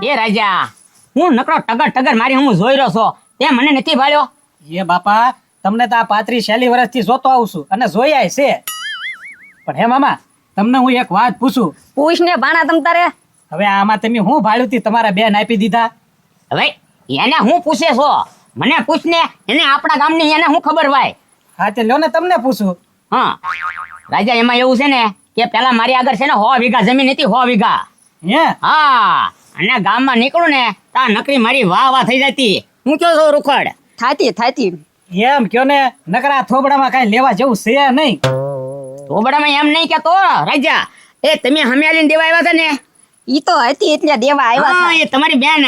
એ રાજા હું નકરો ટગર મારી હું જોઈ રહ્યો છો તે મને નથી ભાળ્યો. એ બાપા તમને તો આ 35-40 વર્ષથી જોતો આવું છું અને જોયા છે. પણ હે મામા તમને હું એક વાત પૂછું. પૂછ ને ભાણા તમ તારે. હવે આમાં તમે હું ભાળ્યું તી તમારા બેન આપી દીધા? હવે એને હું પૂછે છો? મને પૂછ ને, એને આપણા ગામની એને હું ખબર ભાઈ. હા તે લ્યો ને તમને પૂછું. હા રાજા એમાં એવું છે ને કે પેલા મારી આગળ છે ને 100 વીઘા જમીન હતી 100 વીઘા. હે હા અને ગામમાં નીકળું ને તા નકરી મારી વાહ થઈ જતી. હું કયો છો રૂખડ? થાતી એમ કયો ને નકરા થોબડામાં કઈ લેવા જેવું છે નહીં. થોબડામાં એમ નહીં કેતો રાજા. એ તમે હમિયાલીને દેવા આવ્યા હતા ને ઈ તો હતી એટલે દેવા આવ્યા હા હતા. એ તમારી બેન.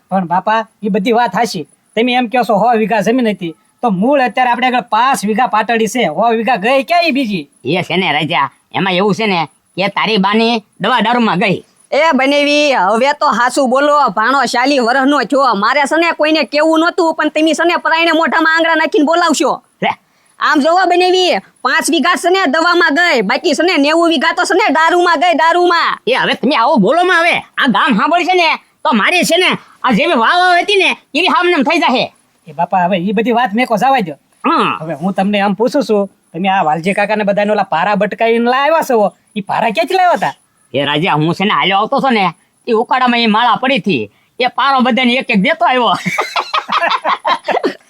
પણ બાપા એ બધી વાત હાચી. તમે એમ કહો છો 100 વીઘા જમીન હતી તો મૂળ અત્યારે આપણે આગળ 5 વીઘા પાટડી છે. 100 વીઘા ગઈ ક્યાં ઈ બીજી? એ છે ને રાજા એમાં એવું છે ને કે તારી બાની દવા દારૂમાં ગઈ. એ બનેવી હવે તો હાસુ બોલો. ભાણો 40 વર્ષનો છો. મારે સને કોઈને કેવું નહોતું પણ તમે સને પરાઈને મોઢામાં આંગળા નાખીને બોલાવશો. લે આમ જોવા બનેવી 5 વીઘા સને દવામાં ગઈ, બાકી સને 90 વીઘા તો સને દારૂમાં ગઈ. દારૂમાં એ હવે તમે આવો બોલો માં. હવે આ ગામ સાંભળ છે ને તો મારી છે ને આ જેવી વાવ હતી ને એવી હામનેમ થઈ જશે. એ બાપા હવે એ બધી વાત મેકો જવા દો. હા હવે હું તમને આમ પૂછું છું, તમે આ વાલજી કાકા ને બધાને ઓલા પારા બટકાઈને લાવ્યા છો, એ પારા ક્યાંથી લાવ્યા હતા? એ રાજા હું છે ને હાલ્યો આવતો છો ને એ ઉકાળામાં એ માળા પડી હતી. એ પારો બધાને એક દેતો આવ્યો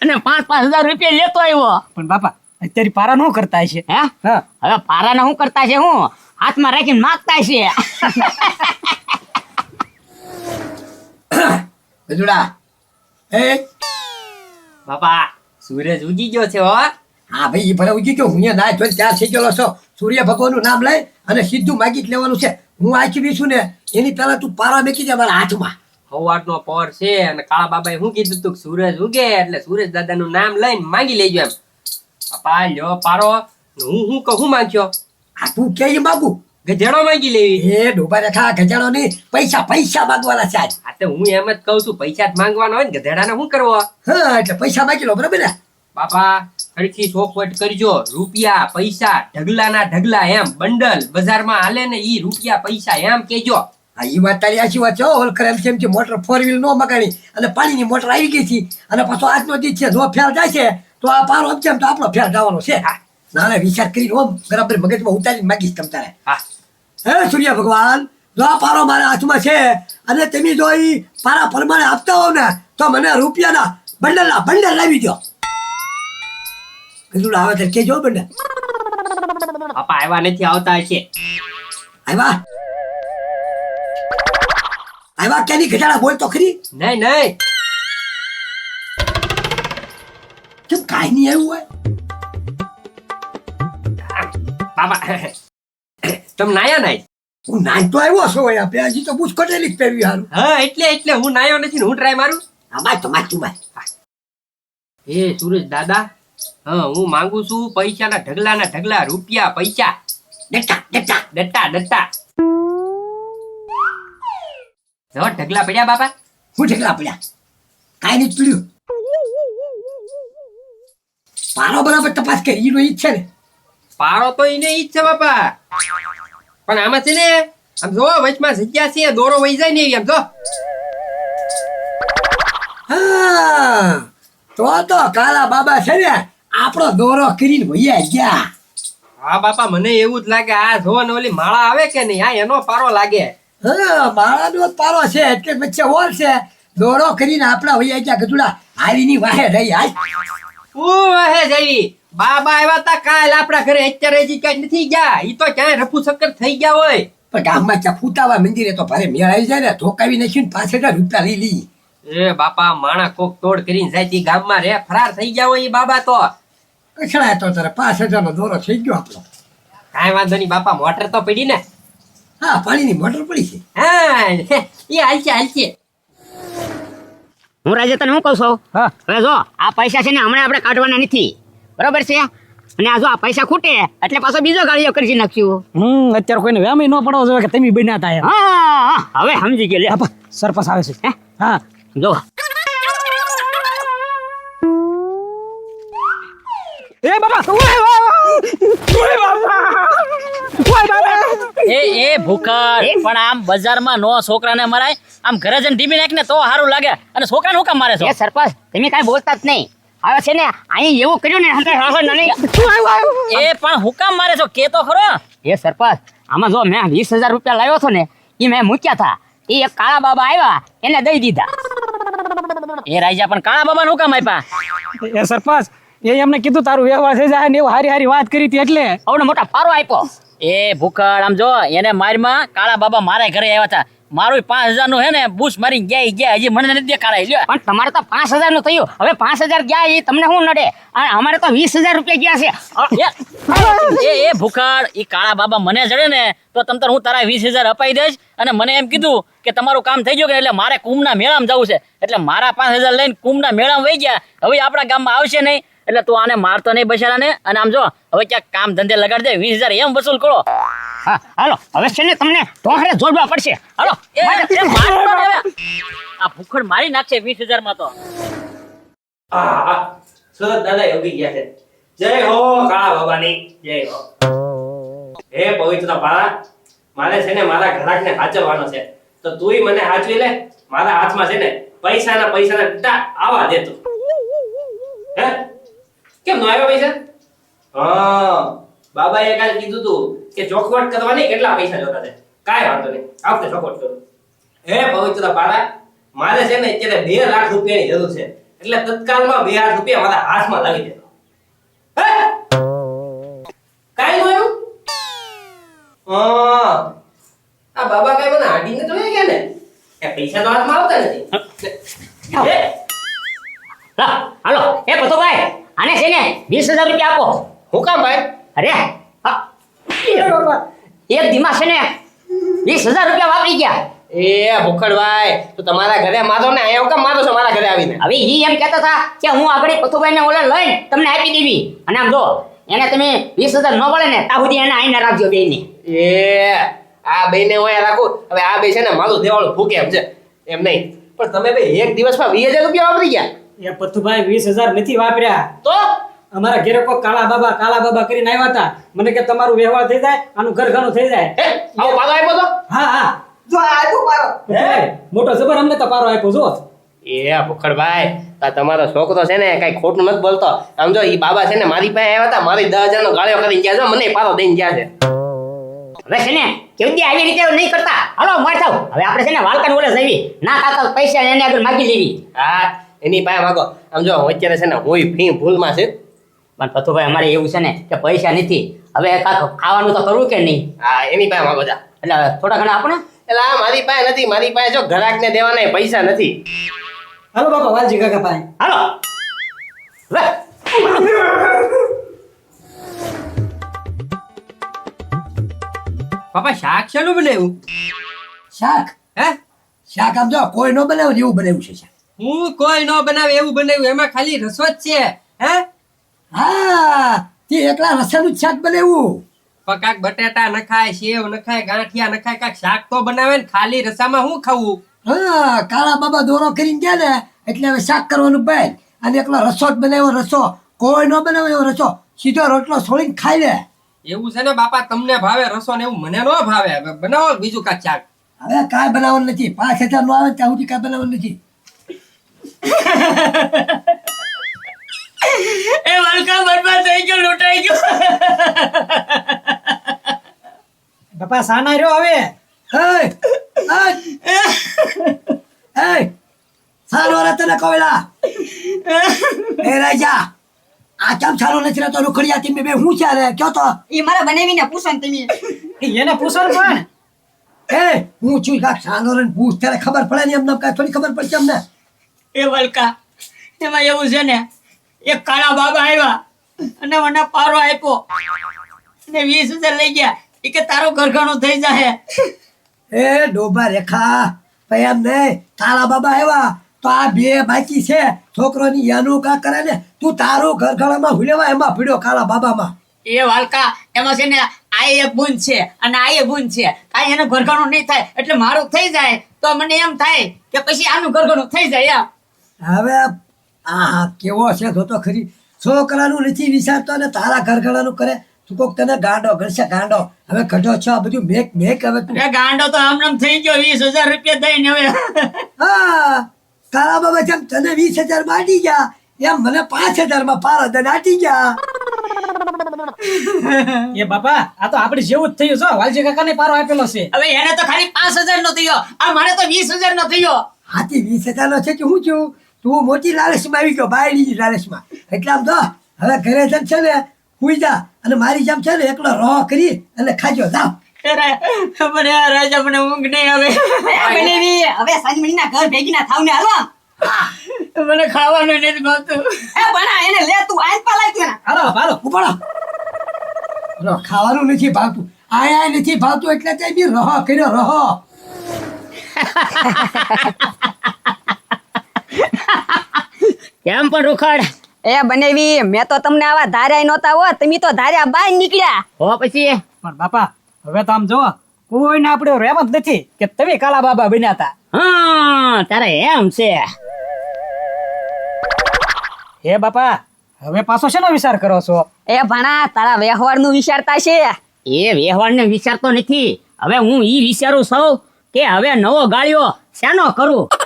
અને 5,000 રૂપિયા લેતો આવ્યો. પણ બાપા અત્યારે પારા નું કરતા હશે. હે હા હવે પારાના શું કરતા છે? હું હાથમાં રાખીને માગતા છે. ગજુડા એ બાપા સૂરજ ઉગી ગયો છે હો. હા ભાઈ એ ભલે ઉગી ગયો. હું ના જોઈ ત્યાં થઈ ગયેલો છો. સૂર્ય ભગવાનનું નામ લઈ અને સીધું માગી જ લેવાનું છે. હું આખી બીશું ને એની પહેલા તું પારા મેકી દે મારા હાથમાં. હવારનો પહોર છે અને કાળા બાબાએ શું કીધું તું કે સૂરજ ઉગે એટલે સૂરજ દાદાનું નામ લઈને માંગી લેજો એમ. બાપા લ્યો પારો. હું કહું માંગ્યો આ તું કે માગું? ગધેડો માંગી લેવી. એ ડોબા રેખા ગજાડો નહીં, પૈસા માંગવાના છે આજ. આ તો હું એમ જ કહું છું પૈસા જ માંગવાના હોય ને ગધેડાને શું કરવો? હા એટલે પૈસા માગી લો બરાબર ને? બાપા સરખી ચોખવટ કરજો. રૂપિયા પૈસા ઢગલાના ઢગલા એમ બંડલ બજારમાં હાલે ને ઈ રૂપિયા પૈસા એમ કેજો. હા એ વાત તારી આછી વાત છે. હોલખર એમ છે મોટર 4 વ્હીલ નો મગાડી અને પાણીની મોટર આવી ગઈ છે અને પાછો આજનો દિવસ છે. જો ફેલ જાય છે તો આ પારો આમ તો આપણો ફેલ જવાનો છે. નાના વિચાર કરી ઓમ બરાબર મગજમાં ઉતારીને માગીશ તમ તારે. હા હે સૂર્ય ભગવાન, જો આ પારો મારા હાથમાં છે અને તમે જો ઈ પારા પ્રમાણે આપતા હો ને તો મને રૂપિયાના બંડલ લાવી દો. કીધું આવે તો કેજો બંડલ. બાપા આવ્યા નથી આવતા હશે. આવ્યા ક્યાંની ઘટાડા બોલ તો ખરી. નહીં કેમ કાંઈ નહીં આવ્યું હોય? બાપા તમે નાયા નાય? હું નાનતો આવ્યો છો આપણે હજી તો બુશ કટેલી જ પહેરવી હારું. હા એટલે હું નાયો નથી ને હું ટ્રાય મારું. આમાં તો માચું હે સૂરજ દાદા, હા હું માંગુ છું પૈસાના ઢગલાના ઢગલા રૂપિયા પૈસા. ડટ્ટા જો ઢગલા પડ્યા બાપા. હું ઢગલા પડ્યા? કાંઈ નથી પડ્યું. પારો બરાબર તપાસ કરી એનો ઈ જ છે ને? પારો તો એને ઈ જ છે બાપા, પણ આમાં છે ને આમ જો વચમાં જગ્યા છે દોરો વહી જાય ને એવી આમ જો. હા તો કાલા બાબા છે ને આપણો દોરો કરીને ભૈયા ગયા. હા બાપા મને એવું જ લાગે આ જો ને ઓલી માળા આવે કે નહીં આ એનો પારો લાગે. હા માળાનો પારો છે એટલે વચ્ચે હોલ છે. દોરો કરીને આપણા ભૈયા ગયા. ગધુડા હારીની વાહે રહી હાલ. હે જઈ બાબા આવ્યા તા કાલ આપણા ઘરે, અત્યારે હજી કઈ નથી ગયા. ઈ તો ક્યાંય રફુ ચક્કર થઈ ગયા હોય. પણ ગામમાં ત્યાં ફૂટાવા મંદિરે તો ભારે મેળ આવી જાય ને ધોકાવી નાખ્યું 5,000 રૂપિયા લઈ લી. એ બાપા માણા કોક તોડ કરીને જાય તી ગામમાં રે ફરાર થઈ ગયા હોય ઈ બાબા તો. કચડા તો તારે 5,000 નો દોરો થઈ ગયો આપણો. કાંઈ વાંધો નહીં બાપા, મોટર તો પડી ને. હા પાણીની મોટર પડી છે. હા એ હાલશે. હું રાજા તને શું કહું છું? હા હવે જો આ પૈસા છે ને હમણાં આપણે કાઢવાના નથી બરોબર છે. અને આ જો આ પૈસા ખૂટે એટલે પાછો બીજો ગાળિયો કરી નાખ્યું. અત્યારે કોઈને વેમી ન પડવો જોઈએ કે તમે બન્યા તા એમ. હા હવે સમજી ગયો. લે આપા સરપંચ આવે છે. હે? હા જો એ બાબા ઓય બાબા એ ભૂખડ પણ આમ બજારમાં નો છોકરાને મરાય, આમ ઘરે જઈને ઢીમી નાખ ને તો સારું લાગે. અને છોકરાને હું કામ મારે છો? એ સરપંચ તમે કાંઈ બોલતા જ નહીં. હવે છે ને અહીં એવું કર્યું ને એ પણ હું કામ મારે છો કે તો ખરો. એ સરપંચ આમાં જો મેં 20,000 રૂપિયા લાવ્યો હતો ને એ મેં મૂક્યા હતા. એ એક કાળા બાબા આવ્યા એને દઈ દીધા. એ રાજા પણ કાળા બાબા નું કામ આપ્યા? એ સરપંચ એ એમને કીધું તારું વ્યવહાર થઈ જાય ને એવું હારી હારી વાત કરી હતી એટલે આવડો મોટા પારો આપ્યો. એ ભૂખડ આમ જો એને મારમાં કાળા બાબા મારા ઘરે આવ્યા હતા. મારું 5,000 નું હે ને બૂસ મારી ગયા હજી મને નથી દેખાડા લ્યો. પણ તમારે તો 5,000 નું થયું. હવે 5,000 ગયા એ તમને શું નડે? અને અમારે તો 20,000 રૂપિયા ગયા છે. એ ભૂખડ ઈ કાળા બાબા મને જડે ને તો તમ તાર હું તારા 20,000 અપાઈ દઈશ. અને મને એમ કીધું કે તમારું કામ થઈ ગયું કે એટલે મારે કુંભના મેળામાં જવું છે. એટલે મારા 5,000 લઈને કુંભના મેળામાં વહી ગયા. હવે આપણા ગામમાં આવશે નહીં એટલે તું આને મારતો નહીં બચારાને. અને આમ જો હવે ક્યાંક કામ ધંધે લગાડી દે, 20,000 એમ વસૂલ કરો. હા હાલો હવે છે ને તમને તમારે જોડવા પડશે. હાલો એ મારતો ને હવે. આ ભૂખડ મારી નાખશે 20,000 માં તો. સુરત દાદા યોગી ગયા છે. જય હો કાળા બાબાની જય હો. હે પવિત્ર પાળા, મારે છે ને મારા ઘરાકને હાચવવાનો છે તો તુંય મને હાચવી લે. મારા હાથમાં છે ને પૈસાના ડટ્ટા આવા દે તું. હે કેમ નો આવ્યો પૈસા? હા બાબાએ કાલ કીધું તું કે ચોખવટ કરવાની કેટલા પૈસા જોતા છે. કાંઈ વાંધો નહીં, આવતે ચોખવટ કરું. હે પવિત્ર પાળા, મારે છે ને અત્યારે 2 લાખ રૂપિયાની જરૂર છે. એટલે તત્કાલમાં 2 લાખ રૂપિયા મારા હાથમાં લાવી દે. હે કાંઈ નો આવ્યું? હા આ બાબા કાંઈ મને હાડીને તો લઈ ગયા ને. એ પૈસા તો હાથમાં આવતા નથી. હે હાલો એ પતુભાઈ આને છે ને 20,000 રૂપિયા આપો. હું કામ ભાઈ? અરે હા. એક દિમાગ છે ને 20,000 રૂપિયા વાપરી ગયા. એ ભૂખડભાઈ તો તમારા ઘરે મારો ને અહીંયા કેમ મારો છો મારા ઘરે આવીને? હવે ઈ એમ કહેતા હતા કે હું આગળ પતુભાઈને ઓલે લઈને તમને આપી દેવી. અને આમ જો એને તમે 20,000 ન મળે ને ત્યાં સુધી એને આઈને રાખજો બેયને. એ આ બેને હોય રાખું. હવે આ બે છે ને મારું દેવાળું ફૂકે એમ છે એમ નહીં. પણ તમે બે એક દિવસમાં 20,000 રૂપિયા વાપરી ગયા? એ પથુભાઈ 20,000 નથી વાપર્યા. તો અમારા ઘરે કોઈ કાળા બાબા કરીને આવ્યા હતા. મને કે તમારું વ્યવહાર થઈ જાય, આનું ઘર ઘણું થઈ જાય. હે આવો પાછો આપ્યો તો? હા જો આપ્યો મારો. પથુભાઈ, મોટો જબર અમને તો પારો આપ્યો જો. એ ભૂખડભાઈ આ તમારો છોકરો છે ને કઈ ખોટું નથી બોલતો. આમ જો ઈ બાબા છે ને મારી પાસે આવ્યા હતા, મારી 10,000 નો ગાળ્યો કરીને ગયા છે, મને પારો દઈને ગયા છે. હવે છે ને કેવી આવી રીતે નહીં કરતા. હાલો માર થાવ. હવે આપણે છે ને વાલકાને ઓલે જવી ના કાકા પૈસા એને આગળ માગી લેવી. હા એની પાસે માગો. આમ જો હું અત્યારે છે ને હું ફી ભૂલમાં છે. પણ પથુભાઈ અમારે એવું છે ને કે પૈસા નથી. હવે કાક ખાવાનું તો કરવું કે નહીં? હા એની પાસે માગો જા. એટલે થોડા ઘણા આપણે એટલે આ મારી પાસે નથી. મારી પાસે જો ઘરાકને દેવાના પૈસા નથી. હાલો બાપા વાલજી કાકા પાસે. હાલો હવે પાપા શાક શેનું બનાવ્યું? શાક હે શાક આમ જો કોઈ ન બનાવે ને એવું બનાવ્યું છે શાક. હું કોઈ ન બનાવે એવું બનાવ્યું? એમાં ખાલી રસો જ છે. હે હા તે એકલા રસાનું જ શાક બનાવ્યું. કાક બટાટા નખાય, સેવ નખાય, ગાંઠિયા નખાય, કાક શાક તો બનાવે ને ખાલી રસામાં શું ખાવું? હા કાળા બાબા દોરો કરીને ગયા ને એટલે હવે શાક કરવાનું બંધ. અને એકલો રસો જ બનાવ્યો. રસો કોઈ ન બનાવે એવો રસો સીધો રોટલો છોડીને ખાઈ લે. એવું છે ને બાપા, તમને ભાવે રસો ને એવું મને ન ભાવે. હવે બનાવો બીજું કાક શાક. હવે કાંઈ બનાવવાનું નથી. 5,000 નો આવે ત્યાં સુધી કાંઈ બનાવવાનું નથી. એ વાલકા બરબાદ થઈ ગયો, લૂંટાઈ ગયો. બાપા સાના રહ્યો હવે. સારો રે તને કોયલા. એ રાજા આ કેમ સારો નથી રહેતો? રૂખડિયા તમે બે હું છે રે કયો તો. ઈ મારા બનાવીને પૂછો ને તમે. એને પૂછો ને પણ. હું છું કાક સાનો રે પૂછ ત્યારે ખબર પડે ને એમને કાંઈ થોડી ખબર પડશે અમને. એ વાલકા એમાં એવું છે ને એક કાળા બાબા આવ્યા અને મને પારો આપ્યો અને 20,000 લઈ ગયા. એ કે તારું ઘરઘણું થઈ જાય. એ ડોબા રેખા ભાઈ એમ નહીં. તારા બાબા આવ્યા તો આ બે બાકી છે છોકરોની યાનું કા કરે ને તું તારું ઘર ઘડામાં હુલેવા એમાં ભીડ્યો કાળા બાબામાં. એ વાલકા એમાં છે ને આ એક બુંદ છે અને આ એક બુંદ છે. કાંઈ એનું ઘરઘણું નહીં થાય એટલે મારું થઈ જાય તો મને એમ થાય કે પછી આનું ઘરઘણું થઈ જાય એમ. હવે આ કેવો છે તો ખરી છોકરાનું નથી વિચારતો ને તારા ઘર ઘડાનું કરે. તું કોક તને ગાંડો ગણશે ગાંડો હવે ગઢો છો આ બધું મેક મેક હવે તું એ ગાંડો તો આમ નામ થઈ ગયો 20,000 રૂપિયા દઈને હવે હા કાળા બાબા જેમ તને 20,000 માં આટી ગયા એમ મને 5,000 માં પારા દઈને આટી ગયા એ બાપા આ તો આપણે જેવું જ થયું છો વાલજી કાકાને પારો આપેલો છે હવે એને તો ખાલી 5,000 નો થયો આ મારે તો 20,000 નો થયો હાથી 20,000 નો છે કે હું છું તું મોટી લાલચમાં આવી ગયો બાયડી લાલચમાં એટલે આમ તો હવે ઘરે જઈને છે ને હુઈ જા અને મારી જેમ છે ને એકલો રહો કરી અને ખાજો જાવ મને આ રાજા મને ઊંઘ નહીં આવે હવે સાંજમણીના ઘર ભેગી ના થાવ ને હાલો મને ખાવાનું નથી ભાવતું એ બના એને લે તું આજ પાલાય તું ને હાલો હાલો ઉપાડો ખાવાનું નથી ભાવતું આયા નથી ભાવતું એટલે તે બી રહો કર્યો રહો કેમ પણ રૂખડ એ બનેવી મેં તો તમને આવા ધાર્યા નહોતા હો તમે તો ધાર્યા બહાર નીકળ્યા હો પછી પણ બાપા હવે તો આમ જો કોઈને આપણે રેમ જ નથી કે તમે કાળા બાબા બન્યા હતા હા તારે એમ છે હે બાપા હવે પાછો શેનો વિચાર કરો છો એ ભણા તારા વ્યવહારનું વિચારતા છે એ વ્યવહારને વિચારતો નથી હવે હું ઈ વિચારું છું કે હવે નવો ગાળ્યો શાનો કરું